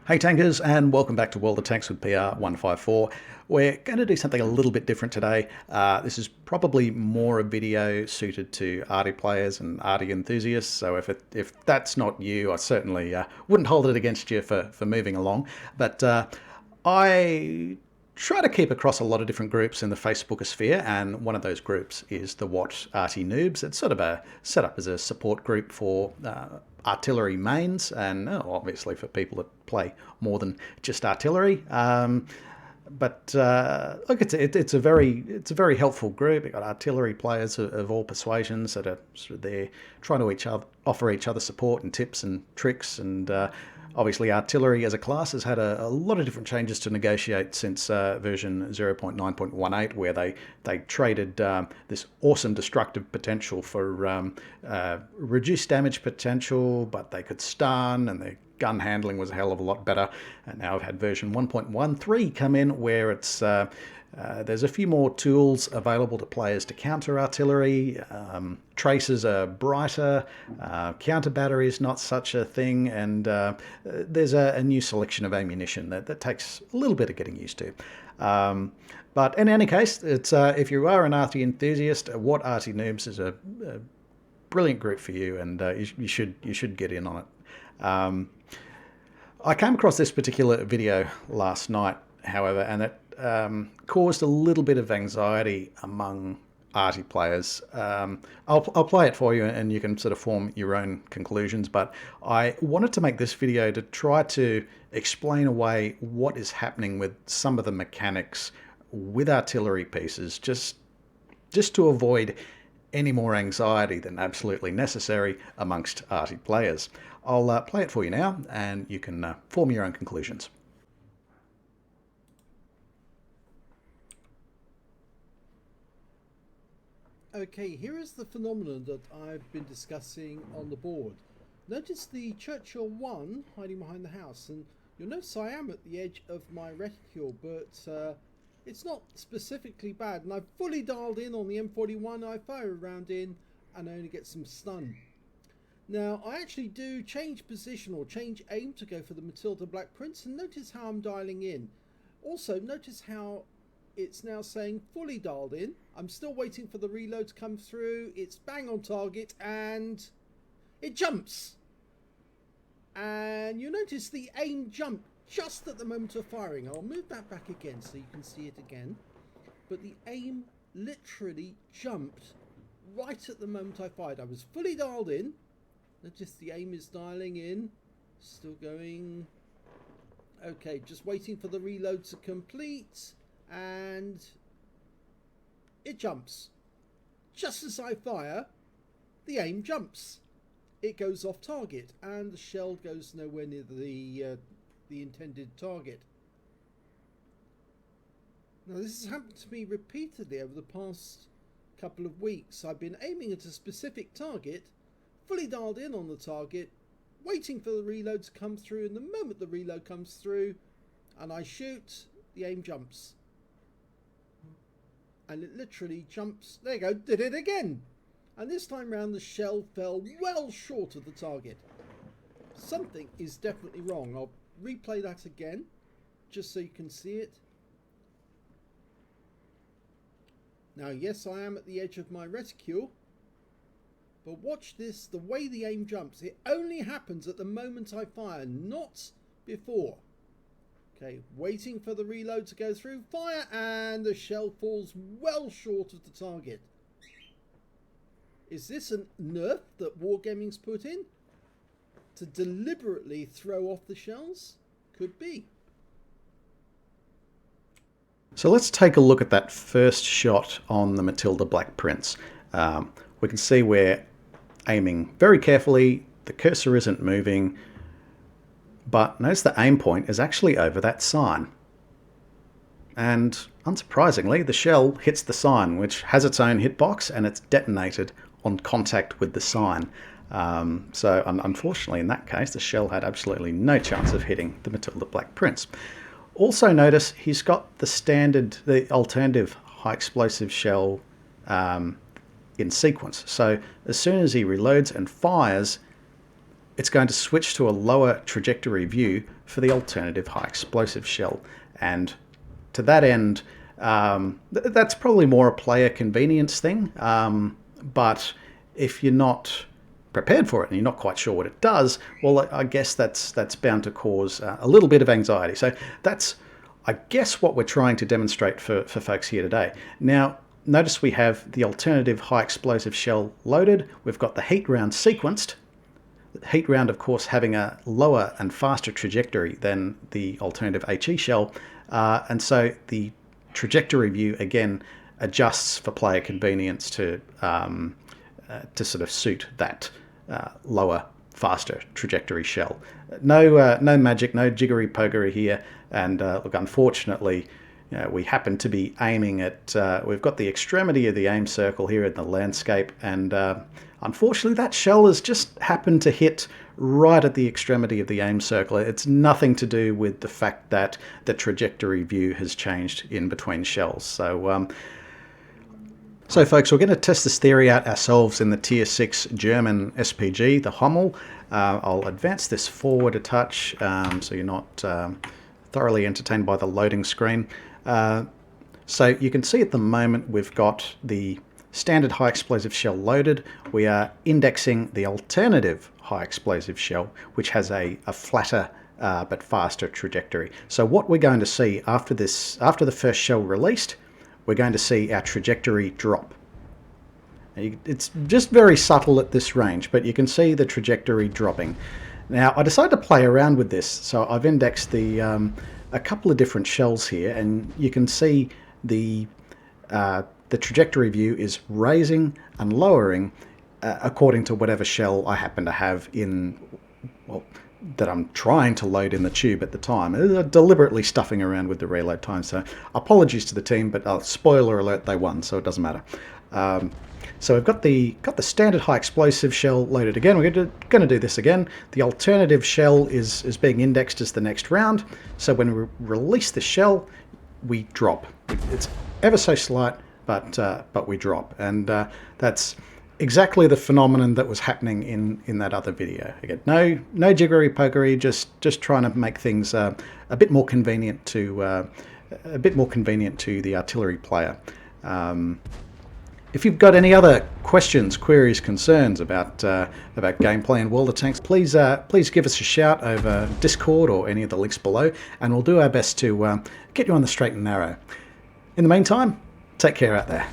Hey tankers, and welcome back to World of Tanks with PR154. We're going to do something a little bit different today. This is probably more a video suited to Arty players and Arty enthusiasts, so if that's not you, I certainly wouldn't hold it against you for moving along. But I try to keep across a lot of different groups in the Facebookosphere, and one of those groups is the WoT Arty Noobs. It's sort of set up as a support group for artillery mains, and obviously for people that play more than just artillery. But look, it's a very helpful group. You've got artillery players of all persuasions that are sort of there trying to offer each other support and tips and tricks. And obviously artillery as a class has had a lot of different changes to negotiate since version 0.9.18, where they traded this awesome destructive potential for reduced damage potential, but they could stun, and their gun handling was a hell of a lot better. And now I've had version 1.13 come in, where it's there's a few more tools available to players to counter artillery. Traces are brighter, counter battery is not such a thing, and there's a new selection of ammunition that takes a little bit of getting used to. But in any case, it's if you are an Arty enthusiast, WoT Arty Noobs is a brilliant group for you, and you should get in on it. I came across this particular video last night, however, and it caused a little bit of anxiety among Arty players. I'll play it for you and you can sort of form your own conclusions, but I wanted to make this video to try to explain away what is happening with some of the mechanics with artillery pieces, just to avoid any more anxiety than absolutely necessary amongst Arty players. I'll play it for you now, and you can form your own conclusions. Okay, here is the phenomenon that I've been discussing on the board. Notice the Churchill 1 hiding behind the house, and you'll notice I am at the edge of my reticule, but it's not specifically bad, and I've fully dialed in on the M41. I fire a round in and I only get some stun. Now, I actually do change position or change aim to go for the Matilda Black Prince, and notice how I'm dialing in. Also, notice how it's now saying fully dialed in. I'm still waiting for the reload to come through. It's bang on target, and it jumps. And you notice the aim jump just at the moment of firing. I'll move that back again so you can see it again. But the aim literally jumped right at the moment I fired. I was fully dialed in. Notice the aim is dialing in. Still going. Okay, just waiting for the reload to complete. And it jumps. Just as I fire, the aim jumps. It goes off target, and the shell goes nowhere near the intended target. Now, this has happened to me repeatedly over the past couple of weeks. I've been aiming at a specific target, fully dialed in on the target, waiting for the reload to come through, and the moment the reload comes through and I shoot, the aim jumps. And it literally jumps. There you go, did it again. And this time round the shell fell well short of the target. Something is definitely wrong. I'll replay that again just so you can see it. Now, yes, I am at the edge of my reticule, but watch this, the way the aim jumps. It only happens at the moment I fire, not before. Okay, waiting for the reload to go through, fire, and the shell falls well short of the target. Is this a nerf that Wargaming's put in to deliberately throw off the shells? Could be. So let's take a look at that first shot on the Matilda Black Prince. We can see we're aiming very carefully, the cursor isn't moving, but notice the aim point is actually over that sign. And unsurprisingly, the shell hits the sign, which has its own hitbox, and it's detonated on contact with the sign. So unfortunately, in that case, the shell had absolutely no chance of hitting the Matilda Black Prince. Also notice he's got the alternative high explosive shell in sequence. So as soon as he reloads and fires, it's going to switch to a lower trajectory view for the alternative high explosive shell. And to that end, that's probably more a player convenience thing. But if you're not prepared for it and you're not quite sure what it does, well, I guess that's bound to cause a little bit of anxiety. So that's, I guess, what we're trying to demonstrate for folks here today. Now, notice we have the alternative high explosive shell loaded. We've got the heat round sequenced. The heat round, of course, having a lower and faster trajectory than the alternative HE shell. And so the trajectory view, again, adjusts for player convenience to sort of suit that lower, faster trajectory shell. No magic, no jiggery-pogery here. And look, unfortunately, we happen to be aiming at, we've got the extremity of the aim circle here in the landscape, and unfortunately that shell has just happened to hit right at the extremity of the aim circle. It's nothing to do with the fact that the trajectory view has changed in between shells. So folks, we're going to test this theory out ourselves in the Tier 6 German SPG, the Hummel. I'll advance this forward a touch so you're not thoroughly entertained by the loading screen. So you can see at the moment we've got the standard high explosive shell loaded. We are indexing the alternative high explosive shell, which has a flatter but faster trajectory. So what we're going to see after the first shell released, we're going to see our trajectory drop. It's just very subtle at this range, but you can see the trajectory dropping. Now, I decided to play around with this, so I've indexed a couple of different shells here, and you can see the trajectory view is raising and lowering according to whatever shell I happen to have in, well, that I'm trying to load in the tube at the time. Deliberately stuffing around with the reload time, so apologies to the team, but spoiler alert, they won, so it doesn't matter. So we've got the standard high explosive shell loaded again. We're going to do this again. The alternative shell is being indexed as the next round. So when we release the shell, we drop. It's ever so slight, but we drop, and that's exactly the phenomenon that was happening in that other video. Again, no jiggery pokery, just trying to make things a bit more convenient to the artillery player. If you've got any other questions, queries, concerns about gameplay in World of Tanks, please give us a shout over Discord or any of the links below, and we'll do our best to get you on the straight and narrow. In the meantime, take care out there.